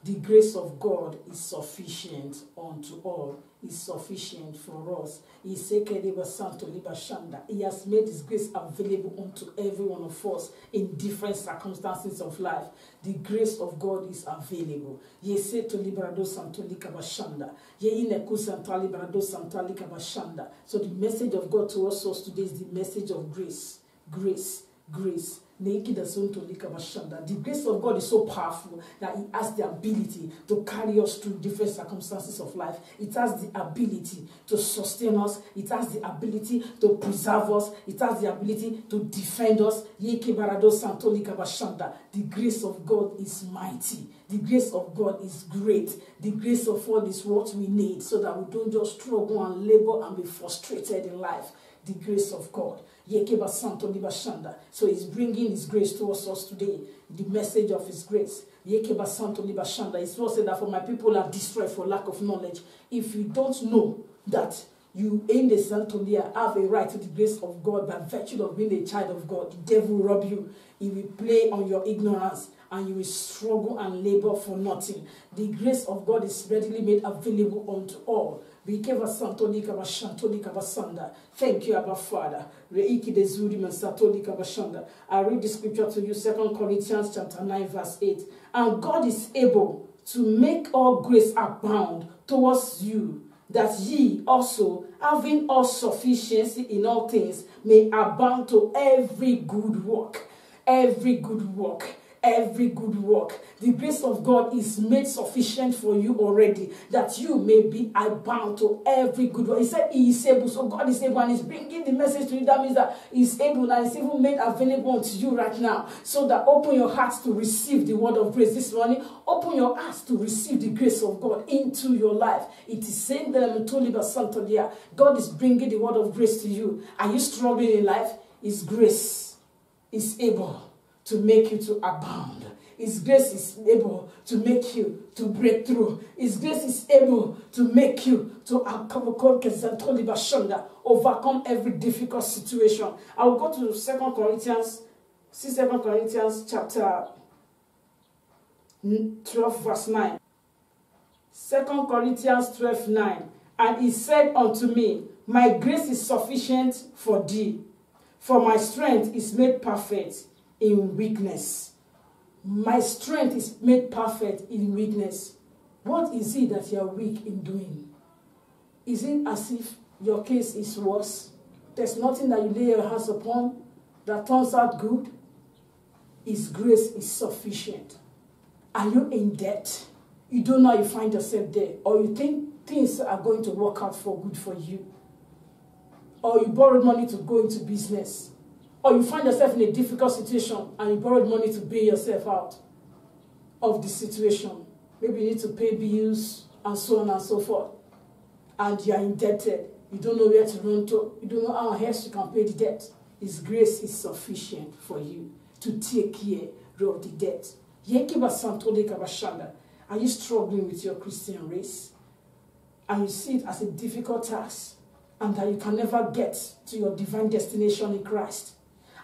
The grace of God is sufficient unto all, is sufficient for us. He has made His grace available unto every one of us in different circumstances of life. The grace of God is available. So the message of God to us today is the message of grace. Grace. Grace. The grace of God is so powerful that it has the ability to carry us through different circumstances of life. It has the ability to sustain us. It has the ability to preserve us. It has the ability to defend us. The grace of God is mighty. The grace of God is great. The grace of God is what we need so that we don't just struggle and labor and be frustrated in life. The grace of God. So He's bringing His grace towards us today. The message of His grace. It's also said that for my people are destroyed for lack of knowledge. If you don't know that you in the Santonia have a right to the grace of God by virtue of being a child of God, the devil will rob you. He will play on your ignorance and you will struggle and labor for nothing. The grace of God is readily made available unto all. Thank you, Abba Father. I read the scripture to you, 2 Corinthians chapter 9, verse 8. And God is able to make all grace abound towards you, that ye also, having all sufficiency in all things, may abound to every good work. Every good work. Every good work. The grace of God is made sufficient for you already, that you may be abound to every good work. He said He is able, so God is able, and He's bringing the message to you. That means that He's able, and it's even made available to you right now. So that open your hearts to receive the word of grace this morning. Open your hearts to receive the grace of God into your life. It is saying that God is bringing the word of grace to you. Are you struggling in life? His grace is able to make you to abound. His grace is able to make you to break through. His grace is able to make you to overcome every difficult situation. I will go to 2 Corinthians chapter 12 verse 9. 2 Corinthians 12:9. And He said unto me, my grace is sufficient for thee, for my strength is made perfect in weakness. My strength is made perfect in weakness. What is it that you are weak in doing? Is it as if your case is worse? There's nothing that you lay your hands upon that turns out good? His grace is sufficient. Are you in debt? You don't know you find yourself there, or you think things are going to work out for good for you, or you borrowed money to go into business, or you find yourself in a difficult situation and you borrowed money to bail yourself out of the situation. Maybe you need to pay bills and so on and so forth. And you are indebted. You don't know where to run to. You don't know how else you can pay the debt. His grace is sufficient for you to take care of the debt. Are you struggling with your Christian race? And you see it as a difficult task, and that you can never get to your divine destination in Christ?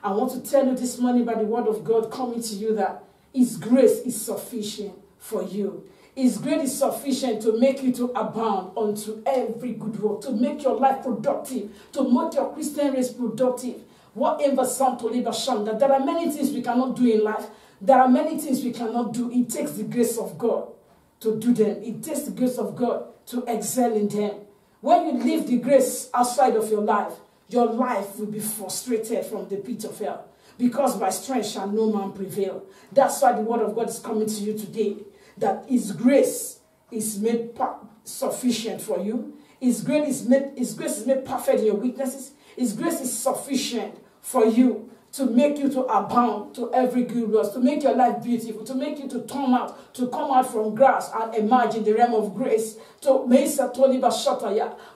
I want to tell you this morning by the word of God coming to you that His grace is sufficient for you. His grace is sufficient to make you to abound unto every good work, to make your life productive, to make your Christian race productive. Whatever there are many things we cannot do in life. There are many things we cannot do. It takes the grace of God to do them. It takes the grace of God to excel in them. When you leave the grace outside of your life will be frustrated from the pit of hell. Because by strength shall no man prevail. That's why the word of God is coming to you today. That His grace is made sufficient for you. His grace is made perfect in your weaknesses. His grace is sufficient for you to make you to abound to every good work, to make your life beautiful, to make you to come out from grass and emerge in the realm of grace, to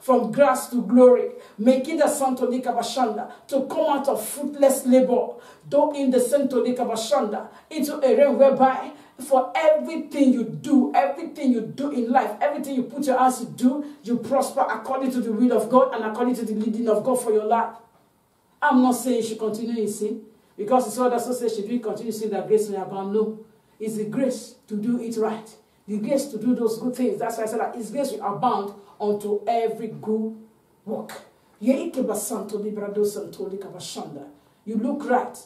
from grass to glory, making the Santolika Bashanda, to come out of fruitless labor, though in the Santolika Bashanda, into a realm whereby for everything you do in life, everything you put your hands to do, you prosper according to the will of God and according to the leading of God for your life. I'm not saying you should continue in sin. Because it's others who say, should we continue seeing that grace in your account? No. It's the grace to do it right. The grace to do those good things. That's why I said that it's grace will abound unto every good work. You look right.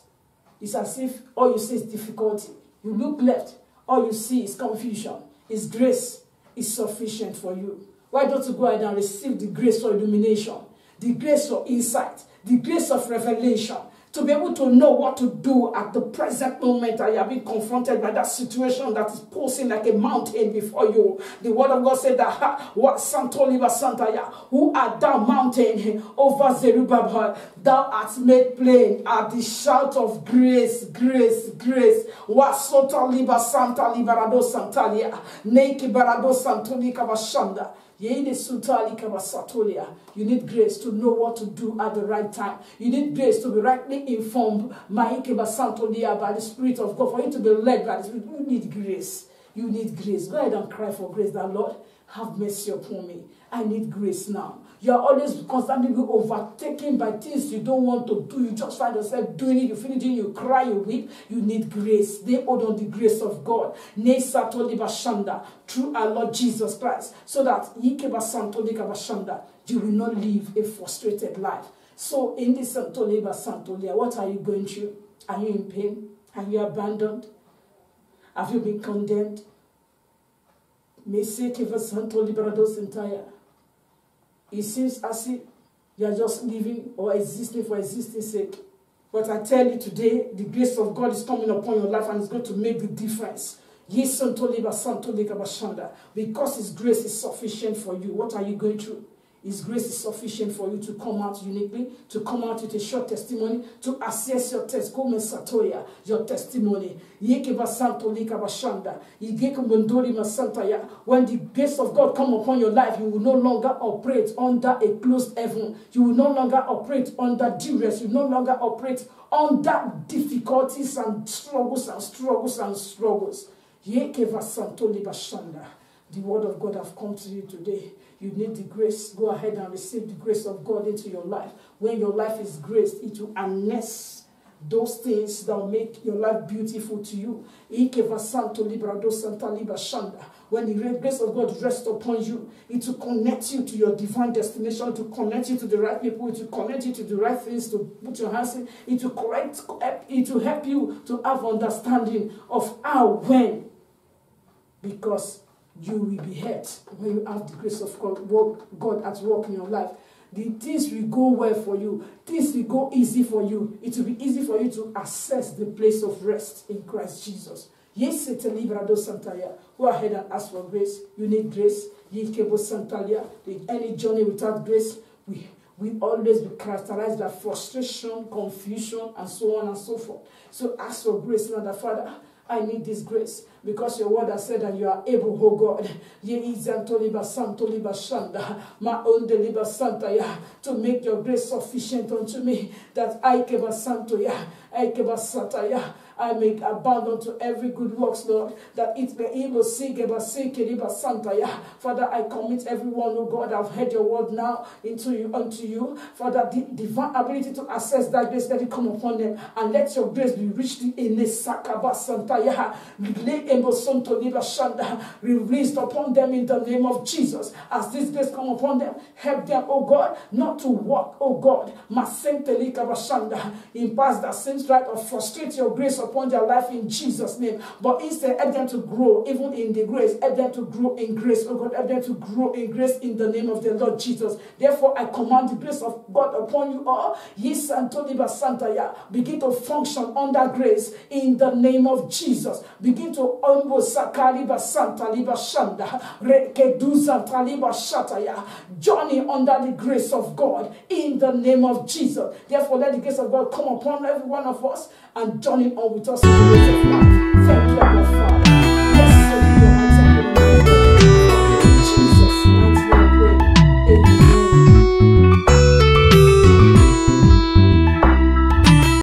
It's as if all you see is difficulty. You look left. All you see is confusion. His grace is sufficient for you. Why don't you go ahead and receive the grace for illumination, the grace for insight, the grace of revelation, to be able to know what to do at the present moment that you are being confronted by that situation that is posing like a mountain before you. The word of God said that, what Santoliba Santaya, who art thou mountain over Zerubbabel, thou art made plain at the shout of grace, grace, grace. What Sotaliba Santa Liberado Santalia, Neki Barado Santolika Bashanda. You need grace to know what to do at the right time. You need grace to be rightly informed by the Spirit of God. For you to be led by the Spirit, you need grace. You need grace. Go ahead and cry for grace. That Lord, have mercy upon me. I need grace now. You are always constantly being overtaken by things you don't want to do. You just find yourself doing it. You finish it, you cry, you weep. You need grace. They hold on the grace of God. Through our Lord Jesus Christ. So that you will not live a frustrated life. So in this what are you going through? Are you in pain? Are you abandoned? Have you been condemned? It seems as if you are just living or existing for existing's sake. But I tell you today, the grace of God is coming upon your life and it's going to make the difference. Because His grace is sufficient for you. What are you going through? His grace is sufficient for you to come out uniquely, to come out with a short testimony, to assess your your testimony. When the grace of God come upon your life, you will no longer operate under a closed heaven. You will no longer operate under duress. You will no longer operate under difficulties and struggles and struggles and struggles. The word of God have come to you today. You need the grace. Go ahead and receive the grace of God into your life. When your life is graced, it will harness those things that will make your life beautiful to you. When the grace of God rests upon you, it will connect you to your divine destination, to connect you to the right people, to connect you to the right things, to put your hands in. It will help you to have understanding of how, when. Because you will be hurt when you have the grace of God at work in your life. The things will go well for you. Things will go easy for you. It will be easy for you to access the place of rest in Christ Jesus. Yes, go ahead and ask for grace. You need grace. Any journey without grace, we always be characterized by frustration, confusion, and so on and so forth. So ask for grace now, that Father, I need this grace, because your word has said that you are able, oh God, to make your grace sufficient unto me, that I make abound to every good works, Lord, that it may able Father, I commit everyone, oh God, I've heard your word now unto you. Father, the divine ability to access that grace, let it come upon them, and let your grace be richly in this released upon them in the name of Jesus. As this grace come upon them, help them, oh God, not to walk, oh God, in paths that seems right, or frustrate your grace upon their life in Jesus' name, but instead help them to grow even in the grace. Help them to grow in grace, oh God. Help them to grow in grace in the name of the Lord Jesus. Therefore, I command the grace of God upon you all. Begin to function under grace in the name of Jesus. Begin to journey under the grace of God in the name of Jesus. Therefore, let the grace of God come upon every one of us and journey on with us in the grace of life. Thank you, our Father.